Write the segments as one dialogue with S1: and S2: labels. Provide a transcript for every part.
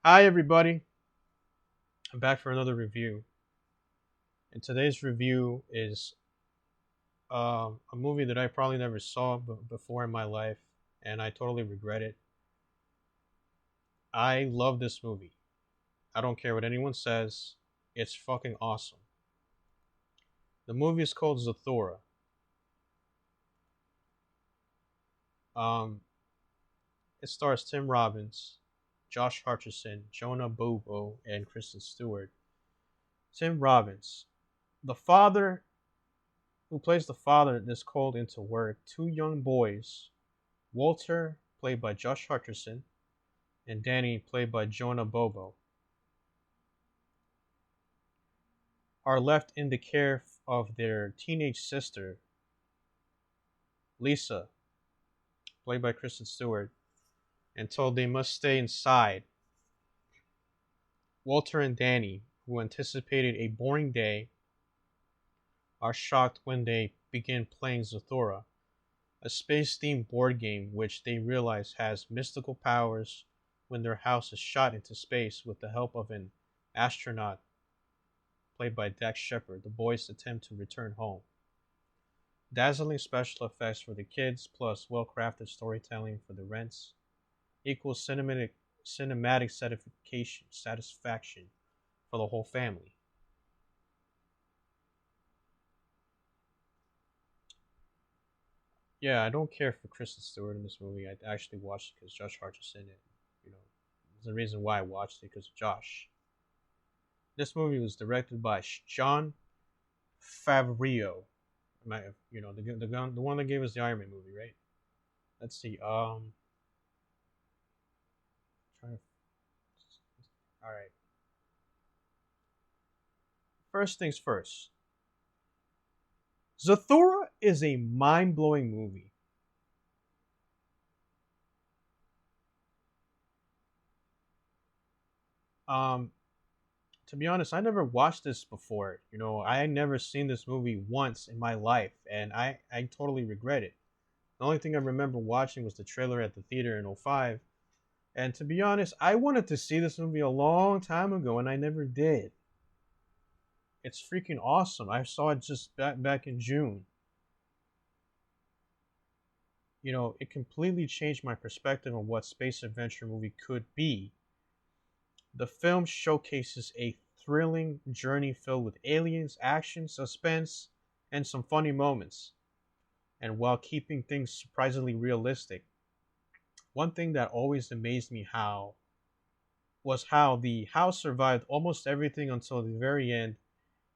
S1: Hi, everybody. I'm back for another review. And today's review is a movie that I probably never saw before in my life, and I totally regret it. I love this movie. I don't care what anyone says, it's fucking awesome. The movie is called Zathura. Um, it stars Tim Robbins, Josh Hutcherson, Jonah Bobo, and Kristen Stewart. Tim Robbins, the father who plays the father that's called into work two young boys, Walter, played by Josh Hutcherson, and Danny, played by Jonah Bobo, are left in the care of their teenage sister, Lisa, played by Kristen Stewart, and told they must stay inside. Walter and Danny, who anticipated a boring day, are shocked when they begin playing Zathura, a space-themed board game which they realize has mystical powers when their house is shot into space with the help of an astronaut played by Dax Shepard. The boys attempt to return home. Dazzling special effects for the kids plus well-crafted storytelling for the rents equals cinematic satisfaction for the whole family. Yeah, I don't care for Kristen Stewart in this movie. I actually watched it because Josh Hartnett's in it. You know, there's a reason why I watched it because of Josh. This movie was directed by John Favreau. The one that gave us the Iron Man movie, right? Let's see. Trying to. All right. First things first. Zathura is a mind-blowing movie. Um, to be honest, I never watched this before. I had never seen this movie once in my life, and I totally regret it. The only thing I remember watching was the trailer at the theater in '05. And to be honest, I wanted to see this movie a long time ago, and I never did. It's freaking awesome. I saw it just back in June. It completely changed my perspective on what space adventure movie could be. The film showcases a thrilling journey filled with aliens, action, suspense, and some funny moments, and while keeping things surprisingly realistic. One thing that always amazed me how the house survived almost everything until the very end.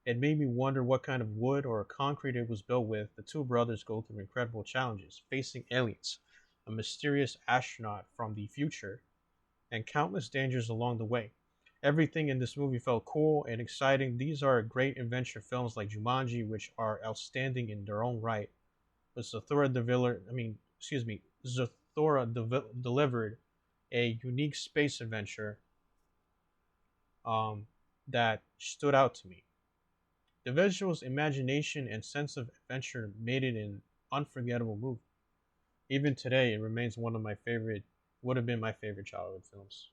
S1: It made me wonder what kind of wood or concrete it was built with. The two brothers go through incredible challenges, facing aliens, a mysterious astronaut from the future, and countless dangers along the way. Everything in this movie felt cool and exciting. These are great adventure films like Jumanji, which are outstanding in their own right. But delivered a unique space adventure that stood out to me. The visuals, imagination, and sense of adventure made it an unforgettable movie. Even today, it remains one of my favorite, would have been my favorite childhood films.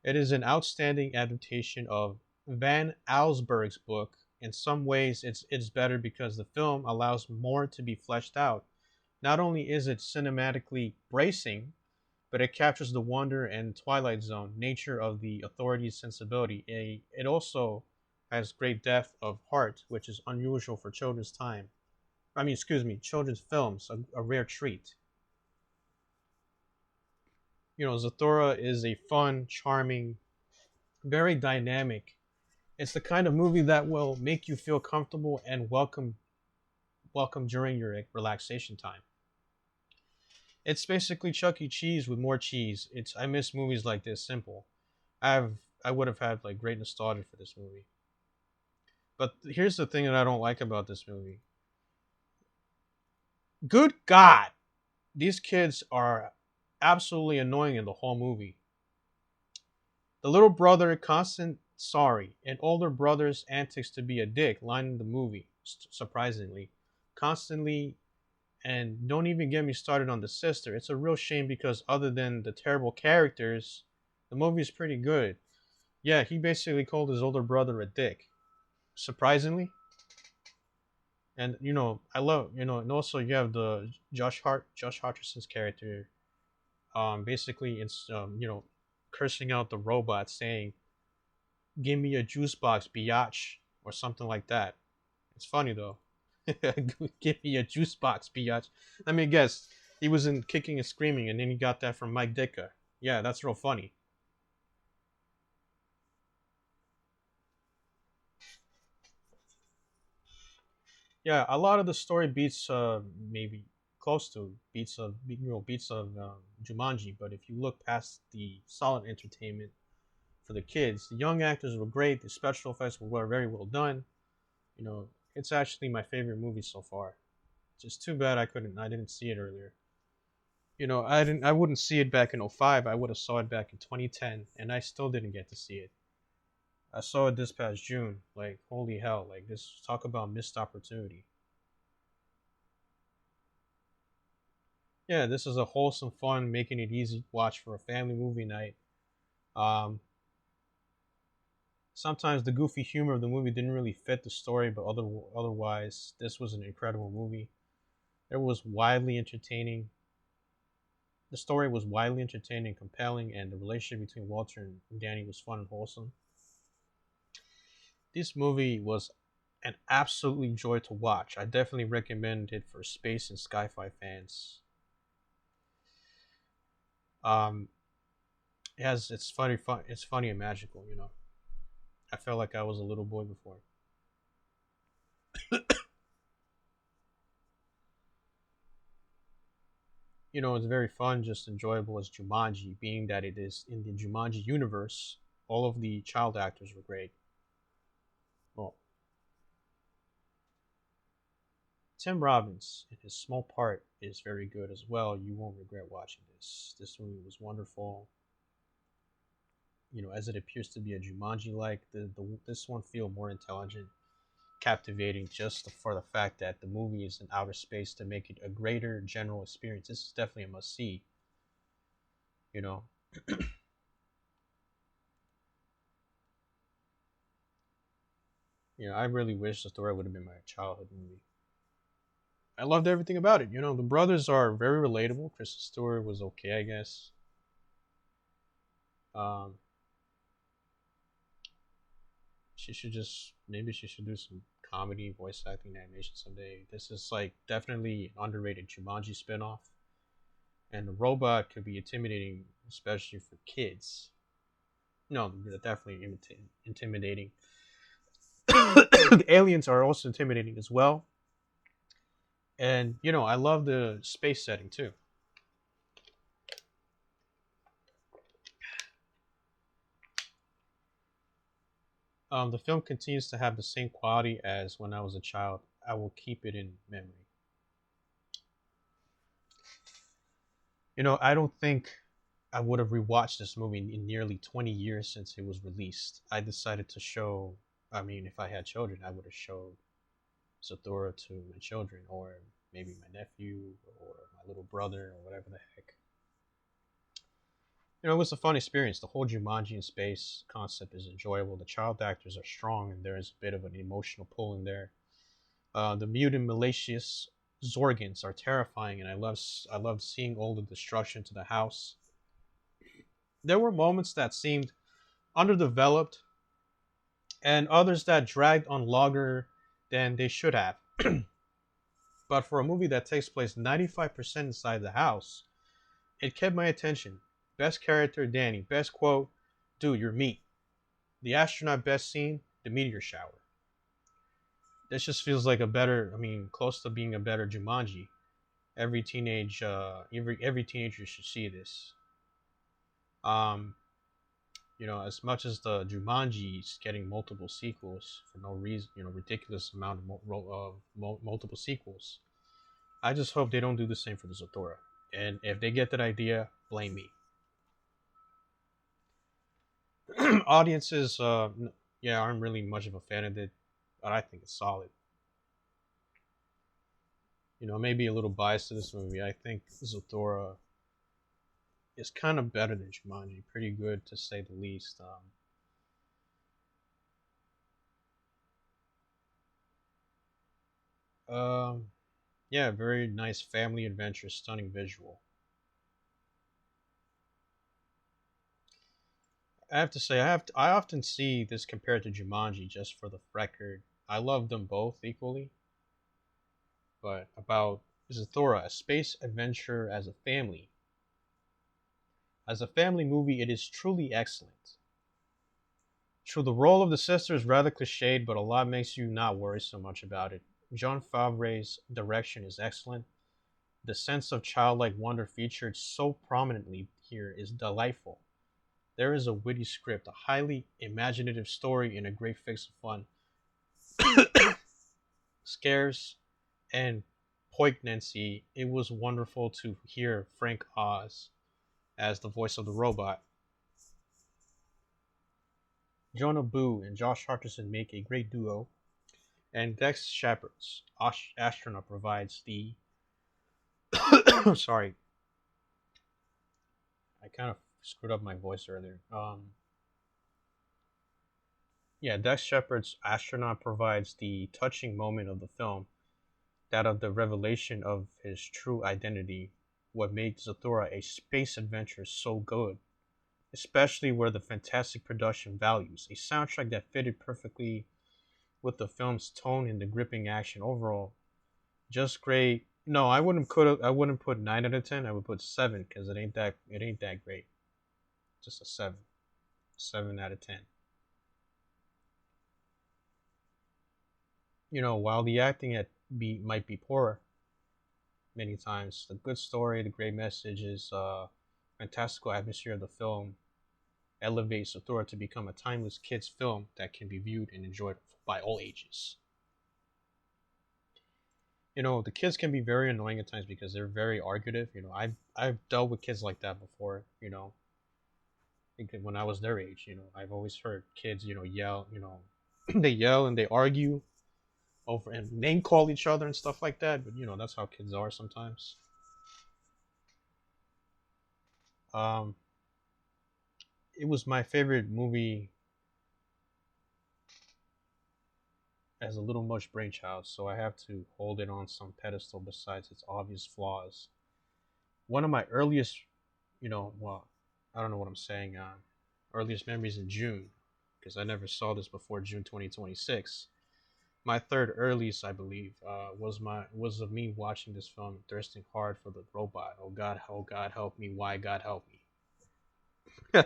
S1: It is an outstanding adaptation of Van Allsburg's book. In some ways, it's better because the film allows more to be fleshed out. Not only is it cinematically bracing, but it captures the wonder and Twilight Zone nature of the authority's sensibility. It also has great depth of heart, which is unusual for children's time. Children's films, a rare treat. Zathura is a fun, charming, very dynamic. It's the kind of movie that will make you feel comfortable and welcome during your relaxation time. It's basically Chuck E. Cheese with more cheese. I miss movies like this. Simple. I would have had like great nostalgia for this movie. But here's the thing that I don't like about this movie. Good God, these kids are absolutely annoying in the whole movie. The little brother, constant sorry, and older brother's antics to be a dick line in the movie, surprisingly, constantly And don't even get me started on the sister. It's a real shame because other than the terrible characters, the movie is pretty good. Yeah, he basically called his older brother a dick. Surprisingly. And I love and also you have the Josh Hutcherson's character. Basically it's cursing out the robot saying, "Give me a juice box, biatch," or something like that. It's funny though. Give me a juice box, biatch. Let me guess. He was in Kicking and Screaming, and then he got that from Mike Ditka. Yeah, that's real funny. Yeah, a lot of the story beats maybe close to beats of Jumanji, but if you look past the solid entertainment for the kids, the young actors were great. The special effects were very well done. It's actually my favorite movie so far. Just too bad I didn't see it earlier. I wouldn't see it back in '05. I would have saw it back in 2010, and I still didn't get to see it. I saw it this past June. Like, holy hell, like this, talk about missed opportunity. Yeah, this is a wholesome fun, making it easy to watch for a family movie night. Um, Sometimes the goofy humor of the movie didn't really fit the story, but otherwise, this was an incredible movie. It was widely entertaining. The story was widely entertaining and compelling, and the relationship between Walter and Danny was fun and wholesome. This movie was an absolutely joy to watch. I definitely recommend it for space and sci-fi fans. Um, it's funny and magical. I felt like I was a little boy before. It's very fun, just enjoyable as Jumanji, being that it is in the Jumanji universe. All of the child actors were great. Well, Tim Robbins, in his small part, is very good as well. You won't regret watching this. This movie was wonderful. As it appears to be a Jumanji like, this one feel more intelligent, captivating, just for the fact that the movie is in outer space to make it a greater general experience. This is definitely a must see. You know, I really wish the story would have been my childhood movie. I loved everything about it. The brothers are very relatable. Kristen Stewart was okay, I guess. Um, she should do some comedy, voice acting, animation someday. This is like definitely an underrated Jumanji spinoff, and the robot could be intimidating, especially for kids. No, they're definitely intimidating. The aliens are also intimidating as well, and I love the space setting too. The film continues to have the same quality as when I was a child. I will keep it in memory. I don't think I would have rewatched this movie in nearly 20 years since it was released. I decided to show, I mean, if I had children, I would have showed Zathura to my children, or maybe my nephew, or my little brother, or whatever the heck. It was a fun experience. The whole Jumanji in space concept is enjoyable. The child actors are strong, and there is a bit of an emotional pull in there. The mutant malicious Zorgans are terrifying, and I loved seeing all the destruction to the house. There were moments that seemed underdeveloped, and others that dragged on longer than they should have. But for a movie that takes place 95% inside the house, it kept my attention. Best character, Danny. Best quote, "Dude, you're meat." The astronaut best scene, the meteor shower. This just feels like close to being a better Jumanji. Every teenager should see this. Um, as much as the Jumanji is getting multiple sequels for no reason, ridiculous amount of multiple sequels. I just hope they don't do the same for the Zathura. And if they get that idea, blame me. Audiences, yeah, aren't really much of a fan of it, but I think it's solid. Maybe a little biased to this movie. I think Zathura is kind of better than Jumanji. Pretty good to say the least. Um, yeah, very nice family adventure, stunning visual. I have to say, I often see this compared to Jumanji. Just for the record, I love them both equally. But about Zathura, a space adventure as a family movie, it is truly excellent. True, the role of the sister is rather cliched, but a lot makes you not worry so much about it. John Favreau's direction is excellent. The sense of childlike wonder featured so prominently here is delightful. There is a witty script, a highly imaginative story, and a great fix of fun. Scares and poignancy. It was wonderful to hear Frank Oz as the voice of the robot. Jonah Boo and Josh Hutcherson make a great duo, and Dex Shepard's astronaut provides the sorry, I kind of screwed up my voice earlier. Yeah, Dex Shepard's astronaut provides the touching moment of the film, that of the revelation of his true identity, what made Zathura a space adventure so good, especially where the fantastic production values, a soundtrack that fitted perfectly with the film's tone and the gripping action overall. Just great. No, I wouldn't put 9 out of 10. I would put 7 because it ain't that great. Just a 7. 7 out of 10. While the acting might be poor many times, the good story, the great messages, fantastical atmosphere of the film elevates Zathura to become a timeless kids film that can be viewed and enjoyed by all ages. The kids can be very annoying at times because they're very argumentative. I've dealt with kids like that before. When I was their age, I've always heard kids, yell. They yell and they argue over and name call each other and stuff like that. But that's how kids are sometimes. Um, it was my favorite movie as a little much brainchild, so I have to hold it on some pedestal besides its obvious flaws. One of my earliest, well, I don't know what I'm saying, earliest memories in June, because I never saw this before June 2026. My third earliest, I believe, was of me watching this film and thirsting hard for the robot. Oh God, help me! Why God help me?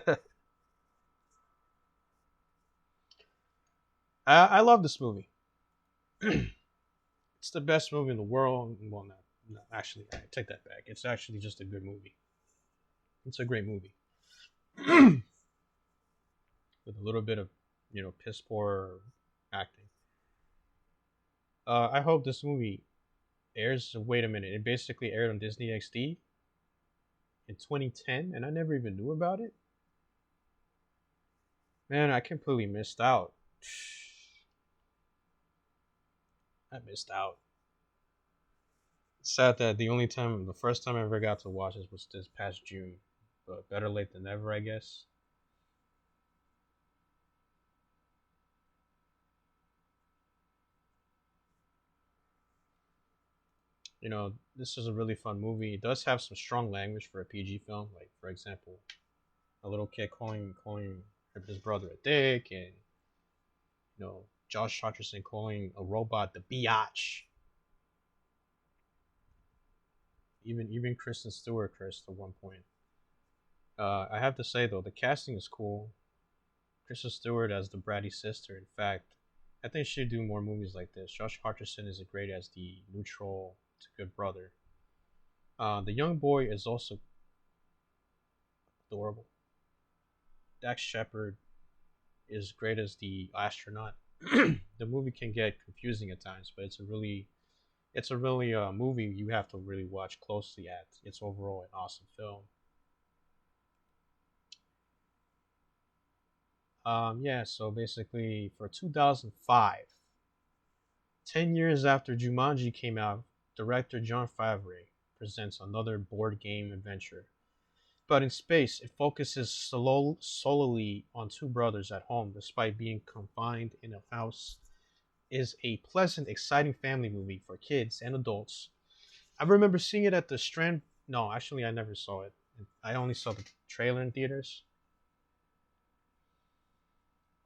S1: I love this movie. It's the best movie in the world. Well, no, actually, I take that back. It's actually just a good movie. It's a great movie with a little bit of, piss poor acting. I hope this movie airs. Wait a minute, it basically aired on Disney XD in 2010, and I never even knew about it. Man, I completely missed out. I missed out. It's sad that the first time I ever got to watch this was this past June, but better late than never, I guess. This is a really fun movie. It does have some strong language for a PG film, like for example, a little kid calling his brother a dick, and Josh Hutcherson calling a robot the biatch. Even Kristen Stewart cursed at one point. I have to say though, the casting is cool. Kristen Stewart as the bratty sister. In fact, I think she should do more movies like this. Josh Hutcherson is great as the neutral to good brother. The young boy is also adorable. Dax Shepard is great as the astronaut. The movie can get confusing at times, but it's a really movie you have to really watch closely at. It's overall an awesome film. Yeah, so basically for 2005, 10 years after Jumanji came out, director John Favreau presents another board game adventure. But in space, it focuses solely on two brothers at home despite being confined in a house. Is a pleasant, exciting family movie for kids and adults. I remember seeing it at the Strand. No, actually, I never saw it. I only saw the trailer in theaters.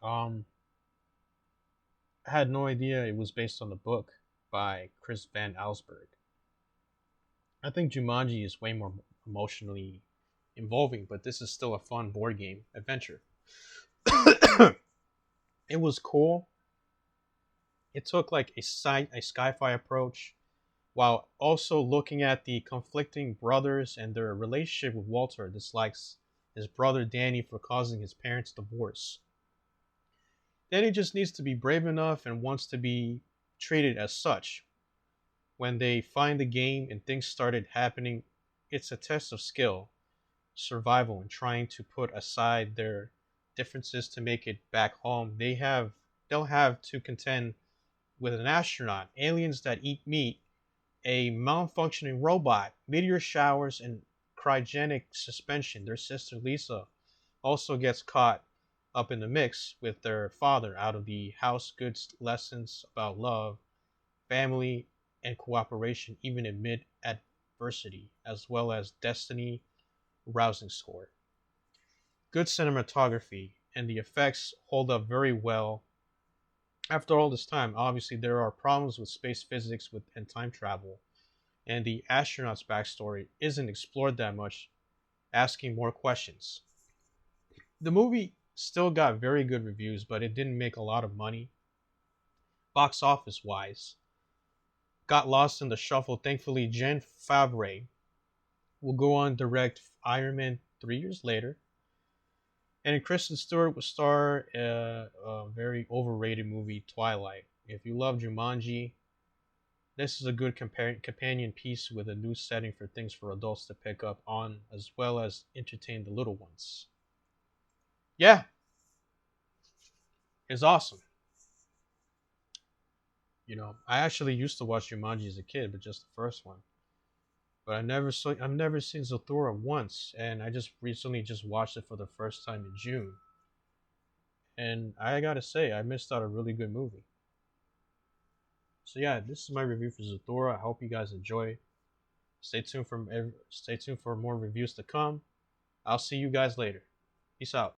S1: Um, I had no idea it was based on the book by Chris Van Allsburg. I think Jumanji is way more emotionally involving, but this is still a fun board game adventure. It was cool. It took like a sci-fi approach while also looking at the conflicting brothers and their relationship with Walter dislikes his brother Danny for causing his parents' divorce. Danny just needs to be brave enough and wants to be treated as such. When they find the game and things started happening, it's a test of skill, survival, and trying to put aside their differences to make it back home. They'll have to contend with an astronaut, aliens that eat meat, a malfunctioning robot, meteor showers, and cryogenic suspension. Their sister Lisa also gets caught up in the mix with their father out of the house goods lessons about love, family, and cooperation even amid adversity, as well as destiny rousing score. Good cinematography and the effects hold up very well. After all this time, obviously there are problems with space physics and time travel, and the astronaut's backstory isn't explored that much, asking more questions. The movie still got very good reviews, but it didn't make a lot of money. Box office wise, got lost in the shuffle. Thankfully, Jen Favre will go on direct Iron Man 3 years later. And Kristen Stewart will star a very overrated movie, Twilight. If you love Jumanji, this is a good companion piece with a new setting for things for adults to pick up on, as well as entertain the little ones. Yeah, it's awesome. I actually used to watch Jumanji as a kid, but just the first one. But I've never seen Zathura once, and I just recently just watched it for the first time in June. And I gotta say, I missed out a really good movie. So yeah, this is my review for Zathura. I hope you guys enjoy. Stay tuned for more reviews to come. I'll see you guys later. Peace out.